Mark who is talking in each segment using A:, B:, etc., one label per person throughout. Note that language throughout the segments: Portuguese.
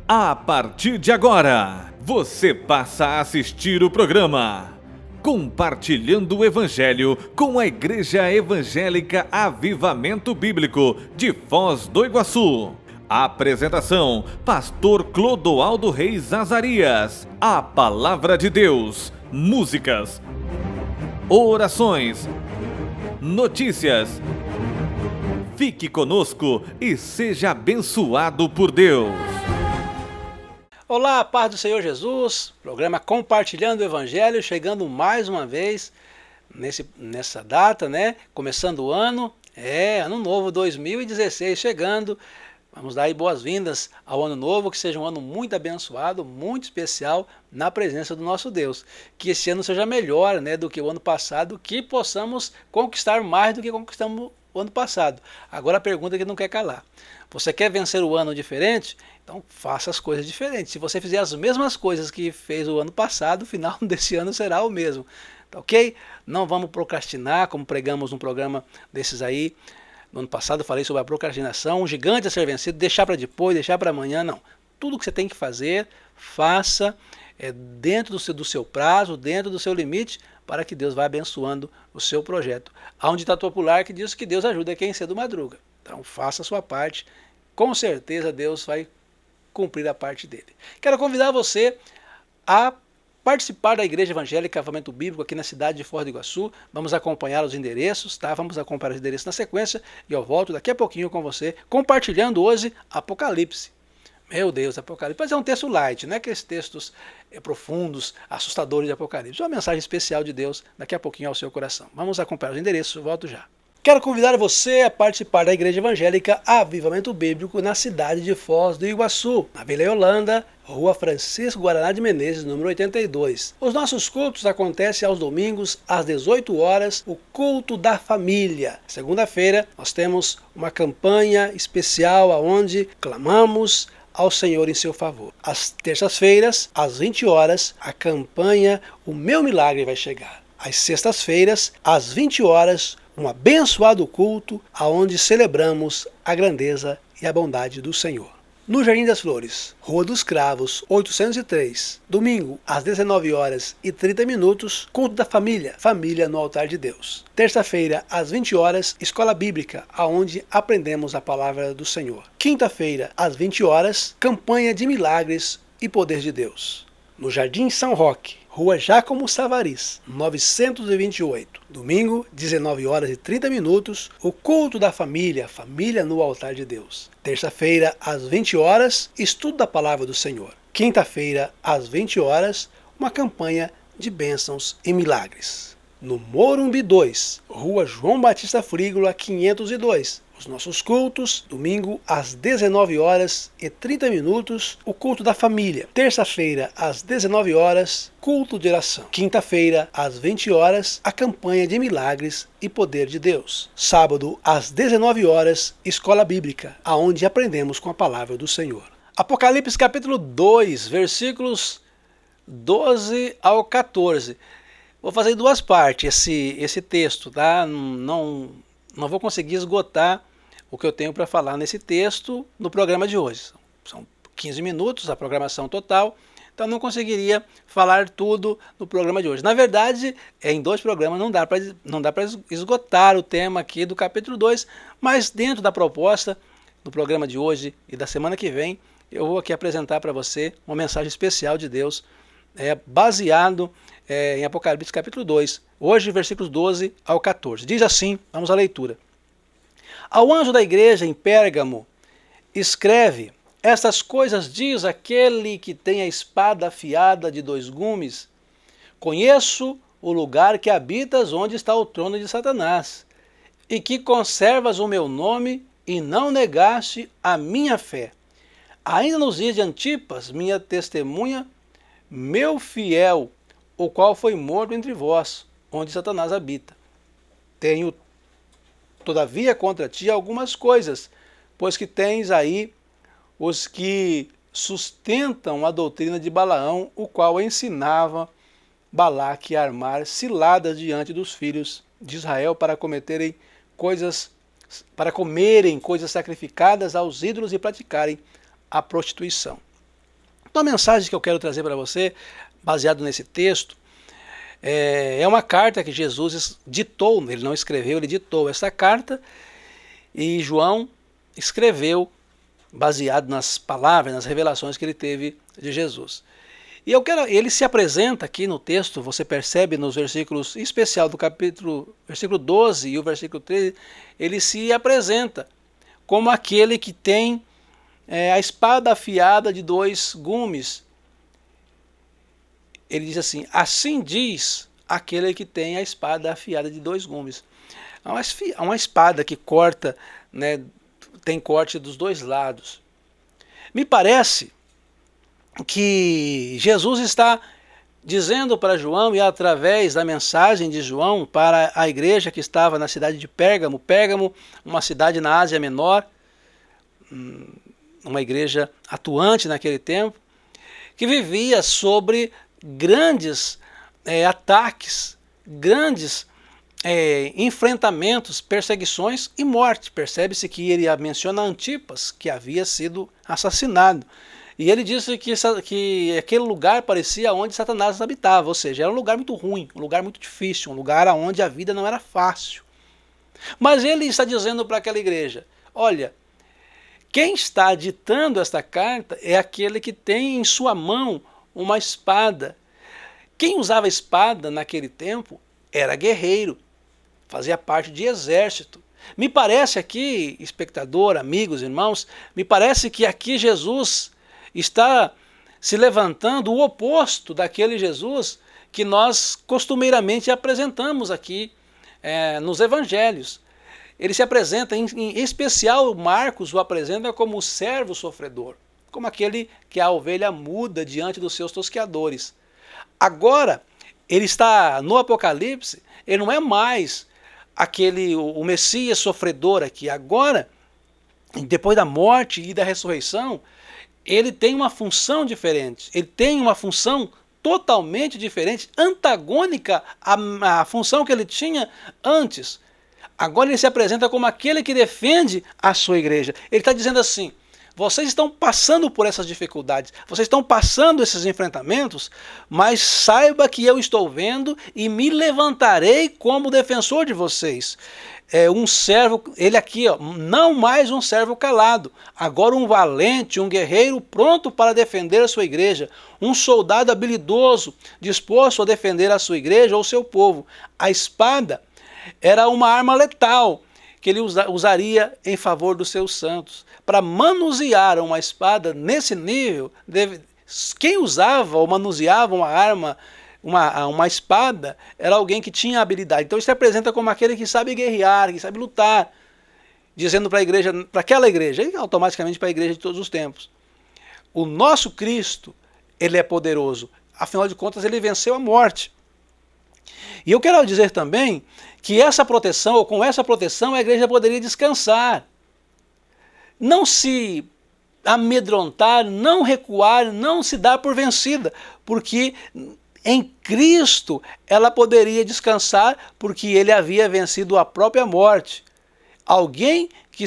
A: A partir de agora, você passa a assistir o programa Compartilhando o Evangelho com a Igreja Evangélica Avivamento Bíblico de Foz do Iguaçu. Apresentação: Pastor Clodoaldo Reis Azarias. A Palavra de Deus, músicas, orações, notícias. Fique conosco e seja abençoado por Deus.
B: Olá, paz do Senhor Jesus, programa Compartilhando o Evangelho, chegando mais uma vez nessa data, né? Começando o ano, ano novo 2016 chegando. Vamos dar aí boas-vindas ao ano novo, que seja um ano muito abençoado, muito especial na presença do nosso Deus. Que esse ano seja melhor, né, do que o ano passado, que possamos conquistar mais do que conquistamos o ano passado. Agora a pergunta que não quer calar. Você quer vencer o ano diferente? Então faça as coisas diferentes. Se você fizer as mesmas coisas que fez o ano passado, o final desse ano será o mesmo. Tá ok? Não vamos procrastinar, como pregamos num programa desses aí. No ano passado eu falei sobre a procrastinação, um gigante a ser vencido, deixar para depois, deixar para amanhã, não. Tudo que você tem que fazer, faça dentro do seu prazo, dentro do seu limite, para que Deus vá abençoando o seu projeto. Há um ditado popular que diz que Deus ajuda quem cedo madruga. Então faça a sua parte, com certeza Deus vai cumprir a parte dele. Quero convidar você a participar da Igreja Evangélica Avivamento Bíblico aqui na cidade de Foz do Iguaçu. Vamos acompanhar os endereços, tá? Vamos acompanhar os endereços na sequência e eu volto daqui a pouquinho com você, compartilhando hoje Apocalipse. Meu Deus, Apocalipse. Mas é um texto light, não é aqueles textos profundos, assustadores de Apocalipse. É uma mensagem especial de Deus daqui a pouquinho ao seu coração. Vamos acompanhar os endereços, eu volto já. Quero convidar você a participar da Igreja Evangélica Avivamento Bíblico na cidade de Foz do Iguaçu, na Vila Yolanda, Rua Francisco Guaraná de Menezes, número 82. Os nossos cultos acontecem aos domingos, às 18 horas, o culto da família. Segunda-feira, nós temos uma campanha especial onde clamamos ao Senhor em seu favor. Às terças-feiras, às 20 horas, a campanha O Meu Milagre vai chegar. Às sextas-feiras, às 20 horas, um abençoado culto aonde celebramos a grandeza e a bondade do Senhor. No Jardim das Flores, Rua dos Cravos, 803, domingo às 19 horas e 30 minutos, culto da família, família no altar de Deus. Terça-feira às 20 horas, escola bíblica, aonde aprendemos a palavra do Senhor. Quinta-feira às 20 horas, campanha de milagres e poder de Deus. No Jardim São Roque, Rua Jácomo Savariz, 928. Domingo, 19 horas e 30 minutos, o culto da família, família no altar de Deus. Terça-feira, às 20 horas, estudo da palavra do Senhor. Quinta-feira, às 20 horas, uma campanha de bênçãos e milagres. No Morumbi 2, Rua João Batista Frígola, 502. Os nossos cultos, domingo às 19 horas e 30 minutos, o culto da família. Terça-feira, às 19 horas, culto de oração. Quinta-feira, às 20 horas, a campanha de milagres e poder de Deus. Sábado, às 19 horas, escola bíblica, aonde aprendemos com a palavra do Senhor. Apocalipse capítulo 2, versículos 12 ao 14. Vou fazer em duas partes esse texto, tá? Não vou conseguir esgotar o que eu tenho para falar nesse texto no programa de hoje. São 15 minutos a programação total, então não conseguiria falar tudo no programa de hoje. Na verdade, em dois programas não dá para esgotar o tema aqui do capítulo 2, mas dentro da proposta do programa de hoje e da semana que vem, eu vou aqui apresentar para você uma mensagem especial de Deus, baseado em Apocalipse capítulo 2, hoje versículos 12 ao 14. Diz assim, vamos à leitura. Ao anjo da igreja em Pérgamo, escreve, estas coisas diz aquele que tem a espada afiada de 2 gumes. Conheço o lugar que habitas, onde está o trono de Satanás, e que conservas o meu nome e não negaste a minha fé. Ainda nos dias de Antipas, minha testemunha, meu fiel, o qual foi morto entre vós, onde Satanás habita. Tenho, todavia, contra ti algumas coisas, pois que tens aí os que sustentam a doutrina de Balaão, o qual ensinava Balaque a armar ciladas diante dos filhos de Israel para comerem coisas sacrificadas aos ídolos e praticarem a prostituição. Então a mensagem que eu quero trazer para você, baseado nesse texto, é uma carta que Jesus ditou, ele não escreveu, ele ditou essa carta, e João escreveu baseado nas palavras, nas revelações que ele teve de Jesus. E ele se apresenta aqui no texto, você percebe nos versículos, em especial do versículo 12 e o versículo 13, ele se apresenta como aquele que tem a espada afiada de 2 gumes. Ele diz assim: assim diz aquele que tem a espada afiada de 2 gumes. Há uma espada que corta, né, tem corte dos 2 lados. Me parece que Jesus está dizendo para João, e através da mensagem de João para a igreja que estava na cidade de Pérgamo, uma cidade na Ásia Menor, uma igreja atuante naquele tempo, que vivia sobre grandes ataques, grandes enfrentamentos, perseguições e morte. Percebe-se que ele menciona Antipas, que havia sido assassinado. E ele disse que aquele lugar parecia onde Satanás habitava, ou seja, era um lugar muito ruim, um lugar muito difícil, um lugar onde a vida não era fácil. Mas ele está dizendo para aquela igreja: olha, quem está ditando esta carta é aquele que tem em sua mão uma espada. Quem usava espada naquele tempo era guerreiro, fazia parte de exército. Me parece aqui, espectador, amigos, irmãos, me parece que aqui Jesus está se levantando o oposto daquele Jesus que nós costumeiramente apresentamos aqui nos evangelhos. Ele se apresenta, em especial Marcos o apresenta como o servo sofredor, como aquele que é a ovelha muda diante dos seus tosqueadores. Agora, ele está no Apocalipse, ele não é mais o Messias sofredor aqui. Agora, depois da morte e da ressurreição, ele tem uma função diferente, ele tem uma função totalmente diferente, antagônica à função que ele tinha antes. Agora ele se apresenta como aquele que defende a sua igreja. Ele está dizendo assim: vocês estão passando por essas dificuldades, vocês estão passando esses enfrentamentos, mas saiba que eu estou vendo e me levantarei como defensor de vocês. Um servo, ele aqui, não mais um servo calado, agora um valente, um guerreiro pronto para defender a sua igreja, um soldado habilidoso, disposto a defender a sua igreja ou seu povo. A espada era uma arma letal que ele usaria em favor dos seus santos. Para manusear uma espada nesse nível, quem usava ou manuseava uma arma, uma espada, era alguém que tinha habilidade. Então ele se apresenta como aquele que sabe guerrear, que sabe lutar, dizendo para a igreja, para aquela igreja, e automaticamente para a igreja de todos os tempos: o nosso Cristo, ele é poderoso, afinal de contas ele venceu a morte. E eu quero dizer também que essa proteção, ou com essa proteção, a igreja poderia descansar. Não se amedrontar, não recuar, não se dar por vencida, porque em Cristo ela poderia descansar, porque ele havia vencido a própria morte. Alguém que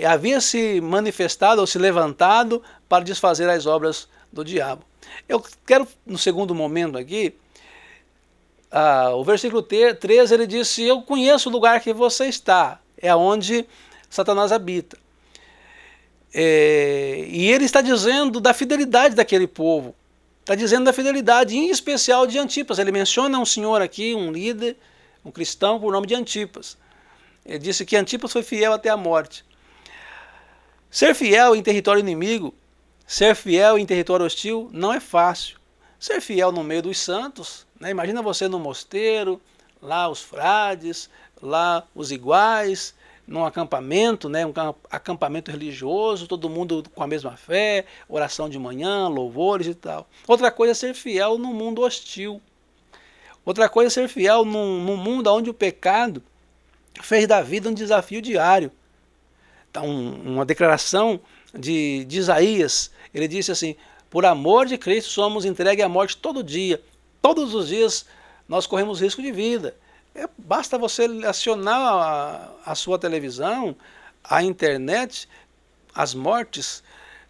B: havia se manifestado ou se levantado para desfazer as obras do diabo. Eu quero, no segundo momento aqui, o versículo 13, ele disse: eu conheço o lugar que você está, é onde Satanás habita. E ele está dizendo da fidelidade daquele povo, está dizendo da fidelidade, em especial de Antipas. Ele menciona um senhor aqui, um líder, um cristão por nome de Antipas. Ele disse que Antipas foi fiel até a morte. Ser fiel em território inimigo, ser fiel em território hostil, não é fácil. Ser fiel no meio dos santos, né? Imagina você no mosteiro, lá os frades, lá os iguais, num acampamento, né? Um acampamento religioso, todo mundo com a mesma fé, oração de manhã, louvores e tal. Outra coisa é ser fiel no mundo hostil. Outra coisa é ser fiel num mundo onde o pecado fez da vida um desafio diário. Então, uma declaração de Isaías, ele disse assim: por amor de Cristo somos entregues à morte todo dia. Todos os dias nós corremos risco de vida. Basta você acionar a sua televisão, a internet, as mortes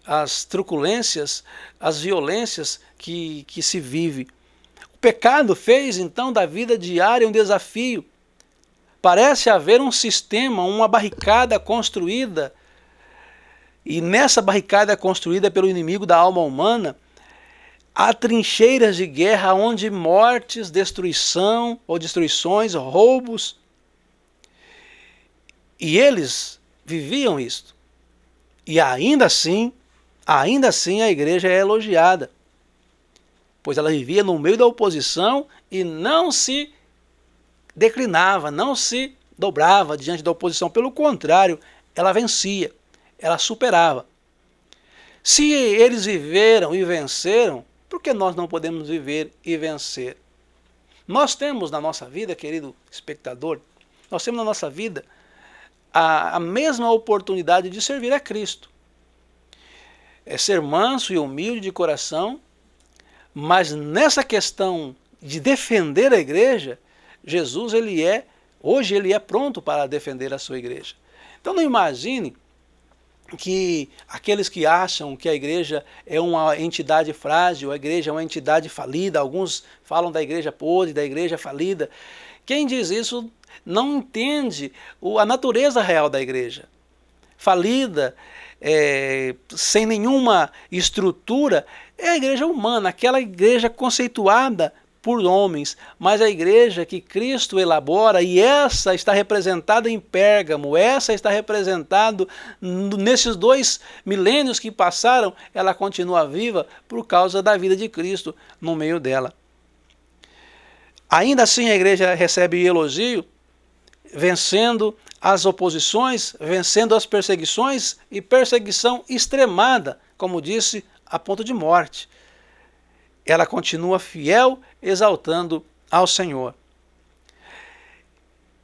B: as truculências, as violências que se vive. O pecado fez então da vida diária um desafio. Parece haver um sistema, uma barricada construída, e nessa barricada construída pelo inimigo da alma humana, há trincheiras de guerra onde mortes, destruição ou destruições, roubos. E eles viviam isto. E ainda assim a igreja é elogiada, pois ela vivia no meio da oposição e não se declinava, não se dobrava diante da oposição. Pelo contrário, ela vencia, ela superava. Se eles viveram e venceram, por que nós não podemos viver e vencer? Nós temos na nossa vida, querido espectador, nós temos na nossa vida a mesma oportunidade de servir a Cristo. É ser manso e humilde de coração, mas nessa questão de defender a igreja, Jesus hoje ele é pronto para defender a sua igreja. Então não imagine que aqueles que acham que a igreja é uma entidade frágil, a igreja é uma entidade falida, alguns falam da igreja podre, da igreja falida. Quem diz isso não entende a natureza real da igreja. Falida, sem nenhuma estrutura, é a igreja humana, aquela igreja conceituada por homens, mas a igreja que Cristo elabora, e essa está representada em Pérgamo, essa está representada nesses 2 milênios que passaram, ela continua viva por causa da vida de Cristo no meio dela. Ainda assim a igreja recebe elogio, vencendo as oposições, vencendo as perseguições e perseguição extremada, como disse, a ponto de morte. Ela continua fiel, exaltando ao Senhor.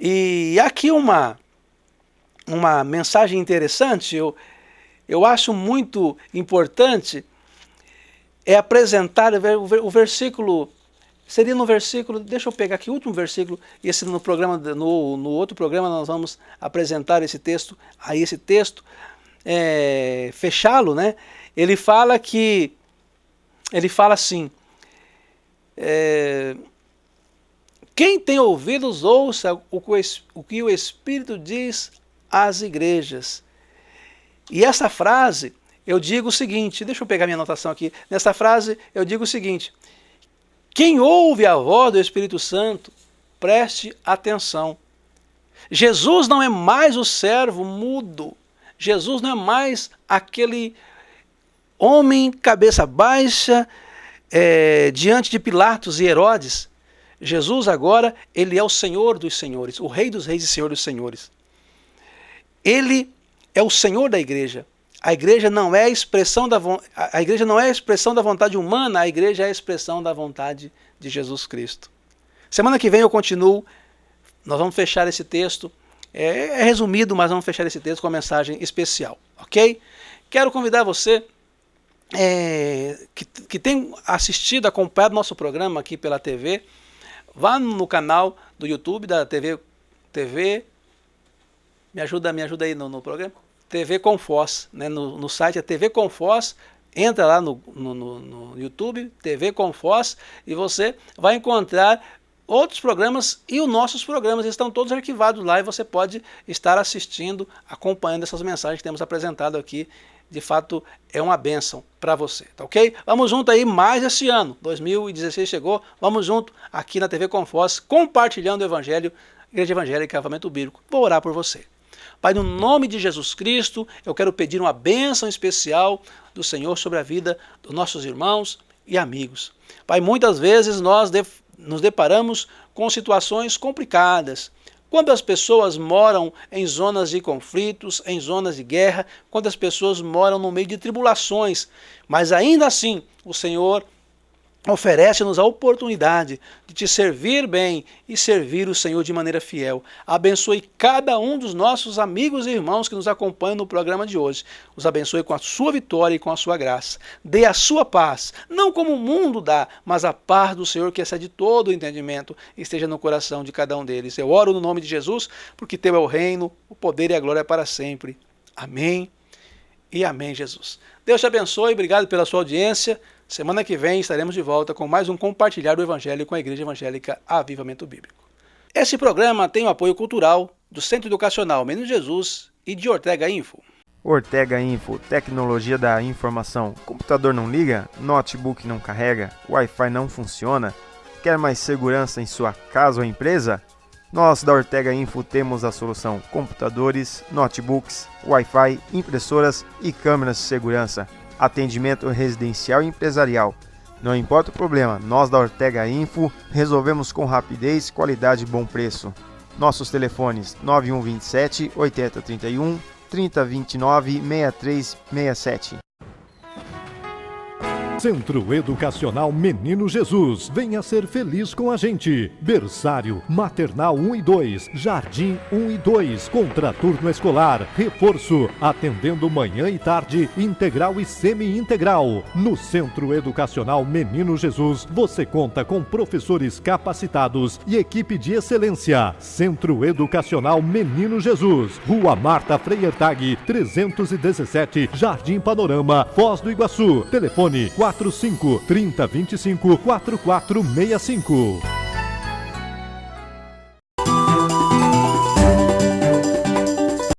B: E aqui uma mensagem interessante, eu acho muito importante, é apresentar o versículo, seria no versículo, deixa eu pegar aqui o último versículo, e esse no outro programa nós vamos apresentar esse texto, aí esse texto, fechá-lo, né? Ele fala assim, quem tem ouvidos ouça o que o Espírito diz às igrejas. E essa frase, eu digo o seguinte, deixa eu pegar minha anotação aqui, nessa frase eu digo o seguinte, quem ouve a voz do Espírito Santo, preste atenção. Jesus não é mais o servo mudo, Jesus não é mais aquele homem cabeça baixa, diante de Pilatos e Herodes. Jesus agora, ele é o Senhor dos senhores, o Rei dos reis e Senhor dos senhores. Ele é o Senhor da igreja. A igreja não é a expressão da vontade humana, a igreja é a expressão da vontade de Jesus Cristo. Semana que vem eu continuo, nós vamos fechar esse texto, é resumido, mas vamos fechar esse texto com uma mensagem especial, ok? Quero convidar você que tem assistido, acompanhado nosso programa aqui pela TV, vá no canal do YouTube da TV, me ajuda aí no programa, TV com Foz, né? No site é TV com Foz, entra lá no YouTube, TV com Foz, e você vai encontrar outros programas, e os nossos programas estão todos arquivados lá, e você pode estar assistindo, acompanhando essas mensagens que temos apresentado aqui. De fato, é uma bênção para você, tá ok? Vamos junto aí mais esse ano, 2016 chegou, vamos junto aqui na TV com Foz, compartilhando o Evangelho, Igreja Evangélica Avivamento Bíblico. Vou orar por você. Pai, no nome de Jesus Cristo, eu quero pedir uma bênção especial do Senhor sobre a vida dos nossos irmãos e amigos. Pai, muitas vezes nós nos deparamos com situações complicadas, quando as pessoas moram em zonas de conflitos, em zonas de guerra, quando as pessoas moram no meio de tribulações, mas ainda assim o Senhor oferece-nos a oportunidade de te servir bem e servir o Senhor de maneira fiel. Abençoe cada um dos nossos amigos e irmãos que nos acompanham no programa de hoje. Os abençoe com a sua vitória e com a sua graça. Dê a sua paz, não como o mundo dá, mas a paz do Senhor que excede todo o entendimento, esteja no coração de cada um deles. Eu oro no nome de Jesus, porque teu é o reino, o poder e a glória para sempre. Amém e amém, Jesus. Deus te abençoe, obrigado pela sua audiência. Semana que vem estaremos de volta com mais um Compartilhar do Evangelho com a Igreja Evangélica Avivamento Bíblico. Esse programa tem o apoio cultural do Centro Educacional Menino Jesus e de Ortega Info.
C: Ortega Info, tecnologia da informação. Computador não liga? Notebook não carrega? Wi-Fi não funciona? Quer mais segurança em sua casa ou empresa? Nós da Ortega Info temos a solução: computadores, notebooks, Wi-Fi, impressoras e câmeras de segurança. Atendimento residencial e empresarial. Não importa o problema, nós da Ortega Info resolvemos com rapidez, qualidade e bom preço. Nossos telefones 9127 8031 3029 6367.
D: Centro Educacional Menino Jesus. Venha ser feliz com a gente. Berçário, Maternal 1 e 2, Jardim 1 e 2, Contraturno Escolar, Reforço, atendendo manhã e tarde, integral e semi-integral. No Centro Educacional Menino Jesus, você conta com professores capacitados e equipe de excelência. Centro Educacional Menino Jesus, Rua Marta Freiertag, 317, Jardim Panorama, Foz do Iguaçu. Telefone 45 3025 4465.